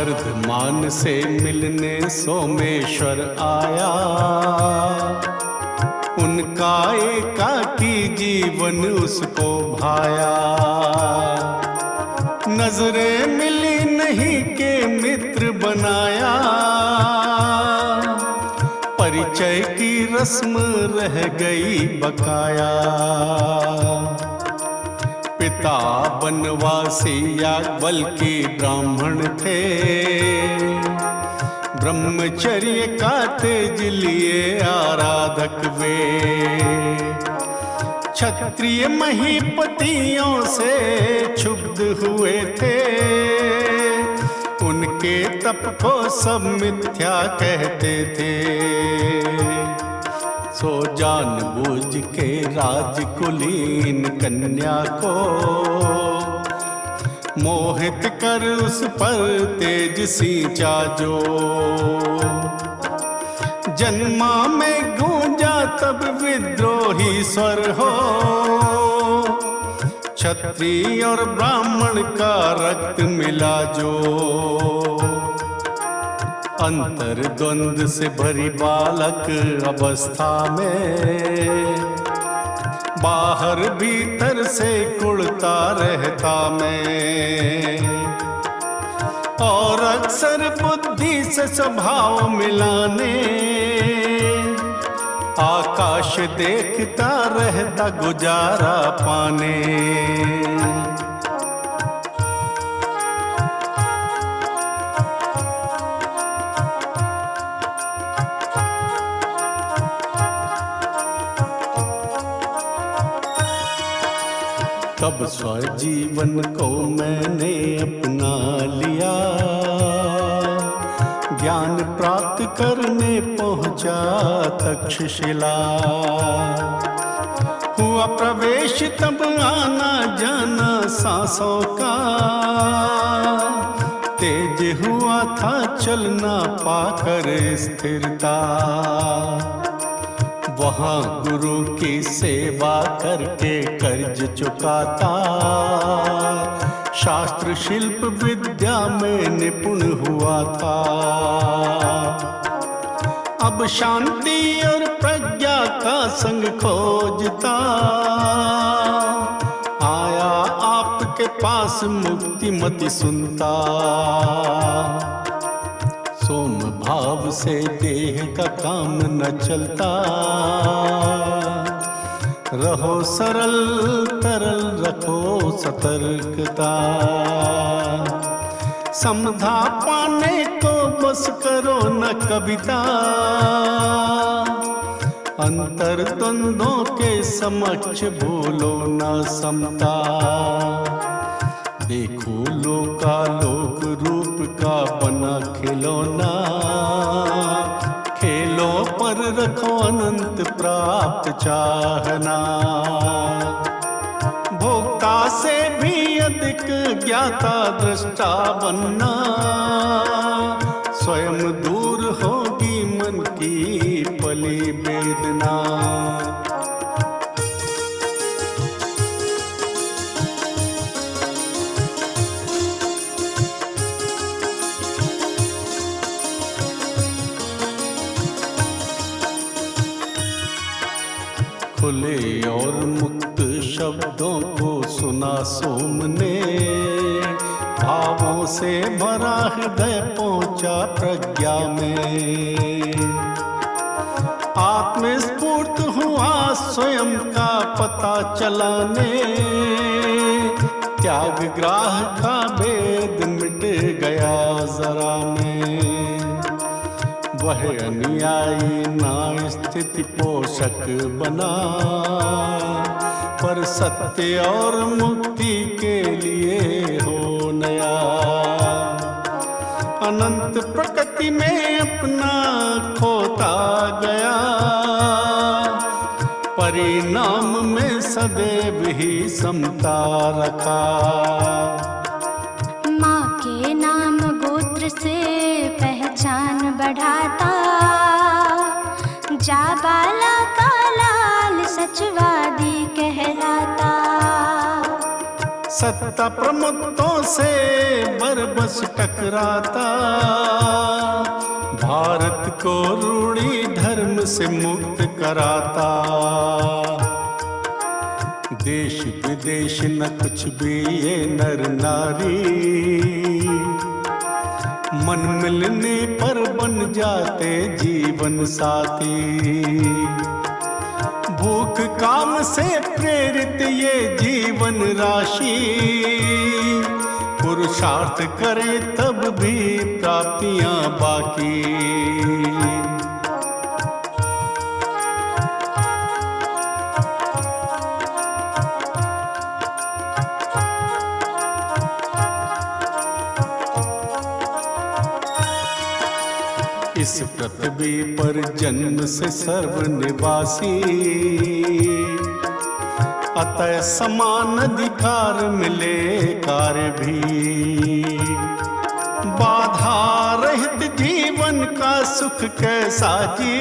वर्धमान से मिलने सोमेश्वर आया, उनका एकाकी जीवन उसको भाया। नजरें मिली नहीं के मित्र बनाया, परिचय की रस्म रह गई बकाया। पिता बनवासी याज्ञवल्क्य ब्राह्मण थे, ब्रह्मचर्य का तेज लिए आराधक वे। क्षत्रिय महीपतियों से क्षुब्ध हुए थे, उनके तप को सब मिथ्या कहते थे। सो जानबूझ के राजकुलीन कन्या को मोहित कर उस पर तेज सींचा जो। जन्मा में गूंजा तब विद्रोही स्वर हो, क्षत्रिय और ब्राह्मण का रक्त मिला जो। अंतर द्वंद से भरी बालक अवस्था में, बाहर भीतर से कुढ़ता रहता मैं। और अक्सर बुद्धि से स्वभाव मिलाने, आकाश देखता रहता गुजारा पाने। तब स्वजीवन को मैंने अपना लिया, ज्ञान प्राप्त करने पहुंचा तक्षशिला। हुआ प्रवेश तब आना जाना सांसों का, तेज हुआ था चलना पाकर स्थिरता। वहाँ गुरु की सेवा करके कर्ज चुकाता, शास्त्र शिल्प विद्या में निपुण हुआ था। अब शांति और प्रज्ञा का संग खोजता, आया आपके पास मुक्ति मति सुनता। सोम भाव से देह का काम न चलता, रहो सरल तरल रखो सतर्कता। समधा पाने को बस करो न कविता, अंतर द्वंद्वों के समक्ष भूलो न समता। देखो लोकालोक रूप का बना खिलौना, खेलो पर रखो अनंत प्राप्त चाहना। भोक्ता से भी अधिक ज्ञाता दृष्टा बनना, स्वयं दूर होगी मन की पली वेदना। खुले और मुक्त शब्दों को सुना सोम ने, भावों से भरा हृदय पहुंचा प्रज्ञा में। आत्मस्फूर्त हुआ स्वयं का पता चलाने, त्याग ग्राह का भेद मिट गया जरा में। वह अनुयायी ना स्थिति पोषक बना, पर सत्य और मुक्ति के लिए हो नया। अनंत प्रकृति में अपना खोता गया, परिणाम में सदैव ही समता रखा। माँ के नाम गोत्र से पहचान बढ़ाता, जाबाला का लाल सचवादी कहलाता। सत्ता प्रमुखों से बरबस टकराता, भारत को रूढ़ी धर्म से मुक्त कराता। देश विदेश न कुछ भी ये नर नारी, मन मिलने पर बन जाते जीवन साथी। भूख काम से प्रेरित ये जीवन राशि, पुरुषार्थ करे तब भी प्राप्तियां बाकी। इस पृथ्वी पर जन्म से सर्वनिवासी, अतः समान अधिकार मिले कार्य भी। बाधा रहित जीवन का सुख कैसा जी,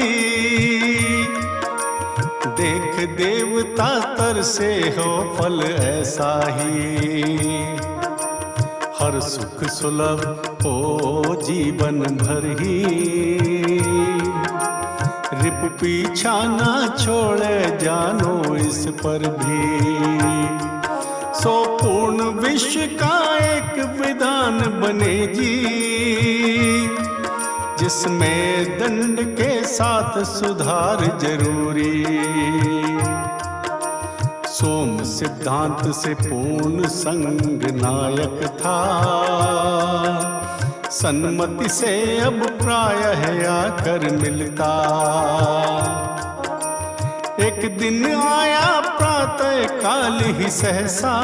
देख देवता तरसे हो फल ऐसा ही। हर सुख सुलभ हो जीवन भर ही, रिप पीछा ना छोड़े जानो इस पर भी। सो पूर्ण विश्व का एक विधान बने जी, जिसमें दंड के साथ सुधार जरूरी। सोम सिद्धांत से पूर्ण संग नायक था, सन्मति से अब प्रायः आकर मिलता। एक दिन आया प्रातः काल ही सहसा,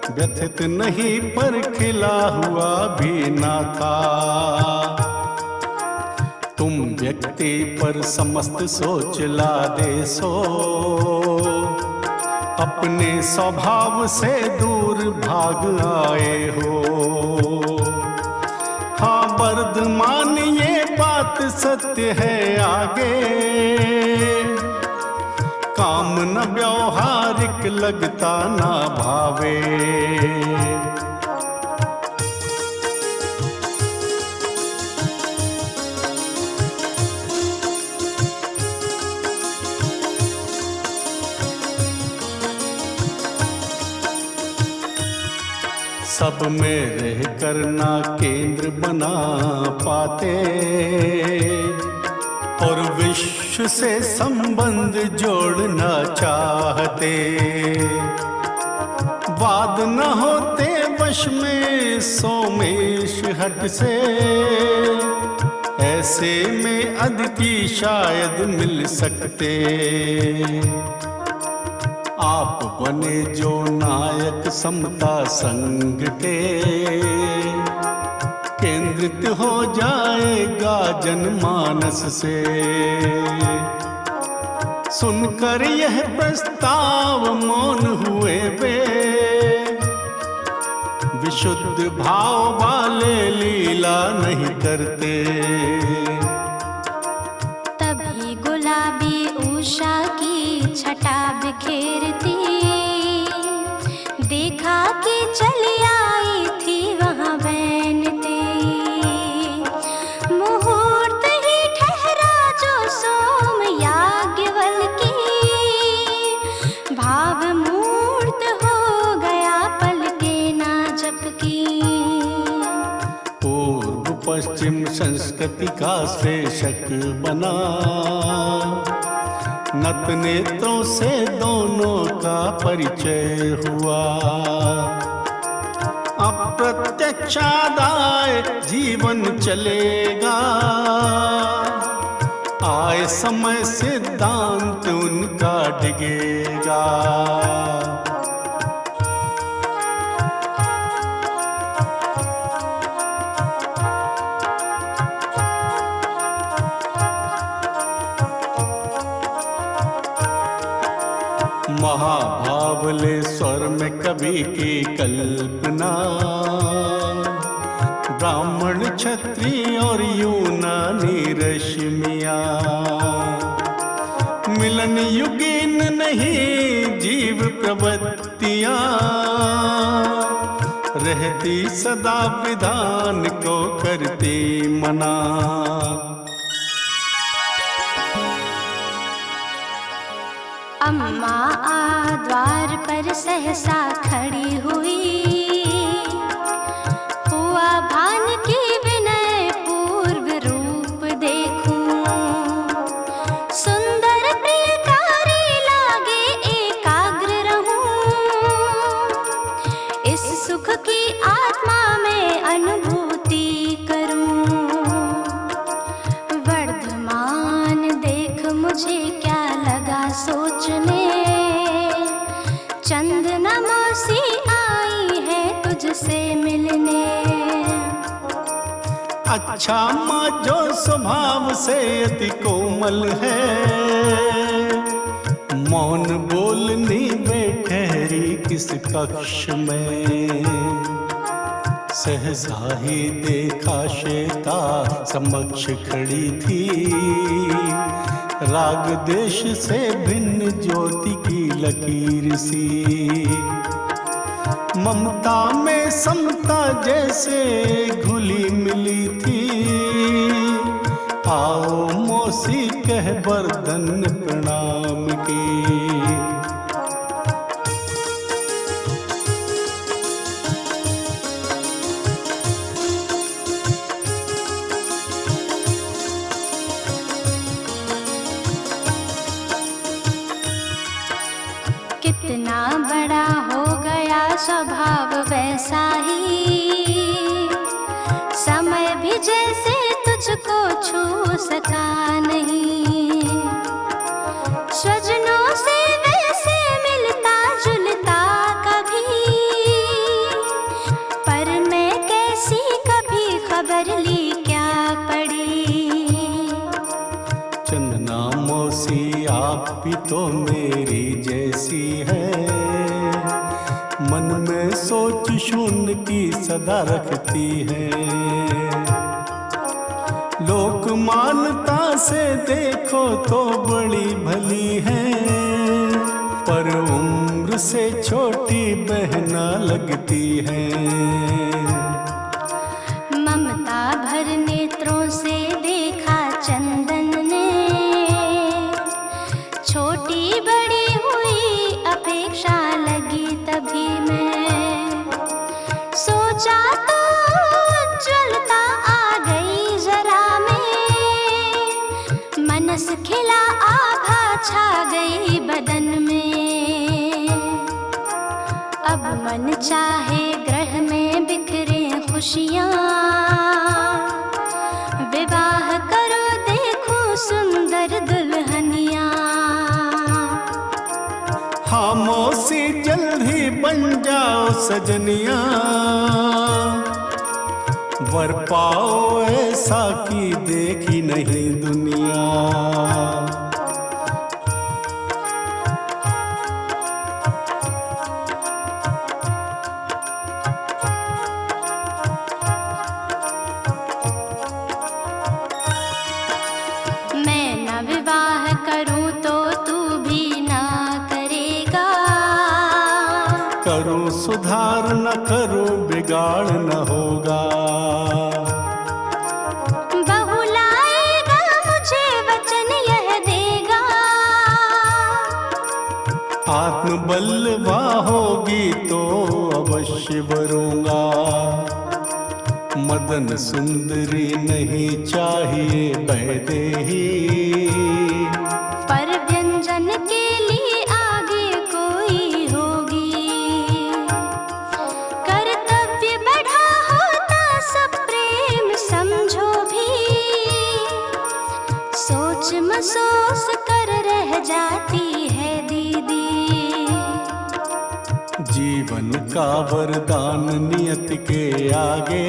व्यथित नहीं पर खिला हुआ भी ना था। तुम व्यक्ति पर समस्त सोच ला दे सो, अपने स्वभाव से दूर भाग आए हो। हाँ वर्धमान ये बात सत्य है आगे, काम न व्यावहारिक लगता ना भावे। सब में रह करना केंद्र बना पाते, और विश्व से संबंध जोड़ना चाहते। वाद न होते वश में सोमेश हट से, ऐसे में अदिति शायद मिल सकते। आप बने जो नायक समता संग के, केंद्रित हो जाएगा जनमानस से। सुनकर यह प्रस्ताव मौन हुए वे, विशुद्ध भाव वाले लीला नहीं करते। तभी गुलाबी उषा की छटा बिखेरती, देखा कि चली आई थी वहाँ बैनते। मुहूर्त ही ठहरा जो सोम याज्ञवल्की, भाव मूर्त हो गया पलके ना झपकी। पूर्व पश्चिम संस्कृति का श्लेषक बना, नत नेत्रों से दोनों का परिचय हुआ। अप्रत्यक्षादाय जीवन चलेगा, आए समय सिद्धांत उनका डिगेगा। महाभावलेश्वर में कवि की कल्पना, ब्राह्मण क्षत्रिय और यूनानी रश्मियाँ। मिलन युगीन नहीं जीव प्रवृत्ति, शक्तियाँ रहती सदा विधान को करती मना। अम्मा आ द्वार पर सहसा खड़ी हुई, हुआ भान की विनय पूर्व रूप देखूं। सुंदर प्रियकारी लागे एकाग्र रहूं, इस सुख की आत्मा में अनुभूति करूं। वर्धमान देख मुझे क्या लगा सोचने, चंदना मौसी आई है तुझसे मिलने। अच्छा माँ जो स्वभाव से अति कोमल है, मौन बोलनी वे ठहरी किस कक्ष में। सहसा ही देखा श्वेता समक्ष खड़ी थी, राग देश से भिन्न ज्योति की लकीर सी। ममता में समता जैसे घुली मिली थी, आओ मौसी कह बरदन प्रणाम की। कितना बड़ा हो गया स्वभाव वैसा ही, समय भी जैसे तुझको छू सका नहीं। स्वजनों से वैसे मिलता जुलता कभी, पर मैं कैसी कभी खबर ली क्या पड़ी। चंदना मौसी आप भी तो मेरी जैसी है, मन में सोच शून्य की सदा रखती है। लोक मानता से देखो तो बड़ी भली है, पर उम्र से छोटी बहना लगती है। ममता भर नेत्रों से देखा चंदन ने, छोटी बड़ी हुई अपेक्षा लगी तभी मैं। सोचा तो ज्वलता आ गई जरा में, मनस खिला आभा छा गई बदन में। अब मन चाहे ग्रह में बिखरे खुशियाँ, विवाह करो देखो सुंदर दुल्हनिया। हाँ मौसी जल्द ही बन जाओ सजनिया, वर पाओ ऐसा कि देखी नहीं दुनिया। मैं न विवाह करूं तो तू भी ना करेगा, करूं सुधार न करूं बिगाड़ न होगा। बहू लाएगा मुझे वचन यह देगा, आत्मबलवा होगी तो अवश्य वरूंगा। मदन सुंदरी नहीं चाहिए वैदेही, पर व्यंजन के लिए आगे कोई होगी। कर्तव्य बढ़ा होता सब प्रेम समझो भी, सोच महसूस कर रह जाती है दीदी। जीवन का वरदान नियत के आगे,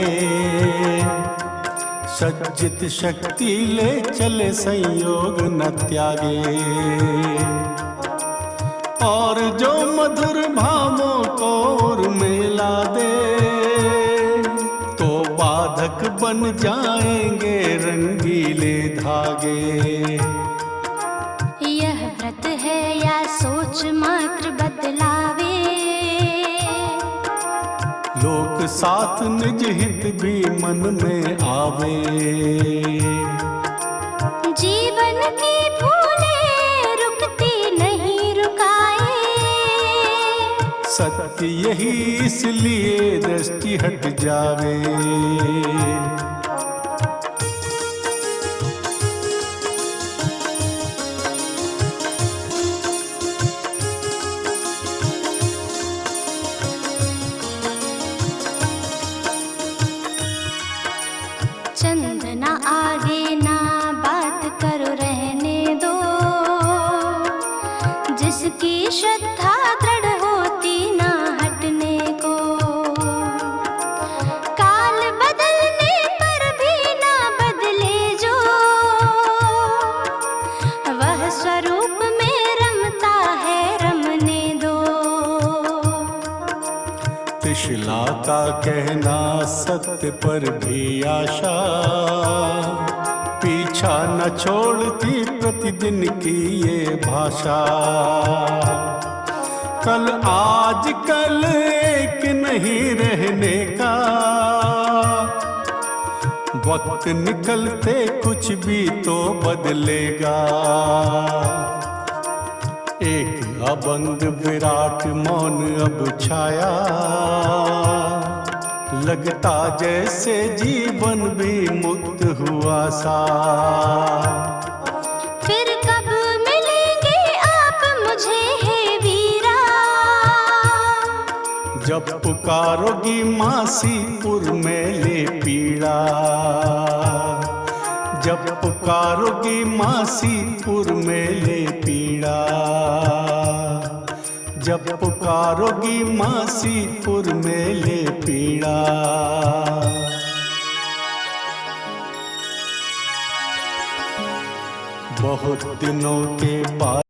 सज्जित शक्ति ले चले संयोग न त्यागे। और जो मधुर भावों को और मिला दे, तो बाधक बन जाएंगे रंगीले धागे। यह व्रत है या सोच मात्र बदलावे, साथ निज हित भी मन में आवे। जीवन की फूलें रुकती नहीं रुकाए, सत्य यही इसलिए दृष्टि हट जावे। चंदना आगे ना बात करो रहने दो, जिसकी श्रद्धा दृढ़ होती ना हटने को। काल बदलने पर भी ना बदले जो, वह स्वरूप में रमता है रमने दो। त्रिशला का कहना सत्य पर भी आशा, पीछा न छोड़ती प्रतिदिन की ये भाषा। कल आज कल एक नहीं रहने का, वक्त निकलते कुछ भी तो बदलेगा। एक अबंग विराट मौन अब छाया, लगता जैसे जीवन भी मुक्त हुआ सा। फिर कब मिलेंगे आप मुझे हे वीरा, जब पुकारोगी मासीपुर में ले पीड़ा। जब पुकारोगी मासीपुर में ले पीड़ा। जब पुकारोगी मासीपुर में ले पीड़ा। बहुत दिनों के बाद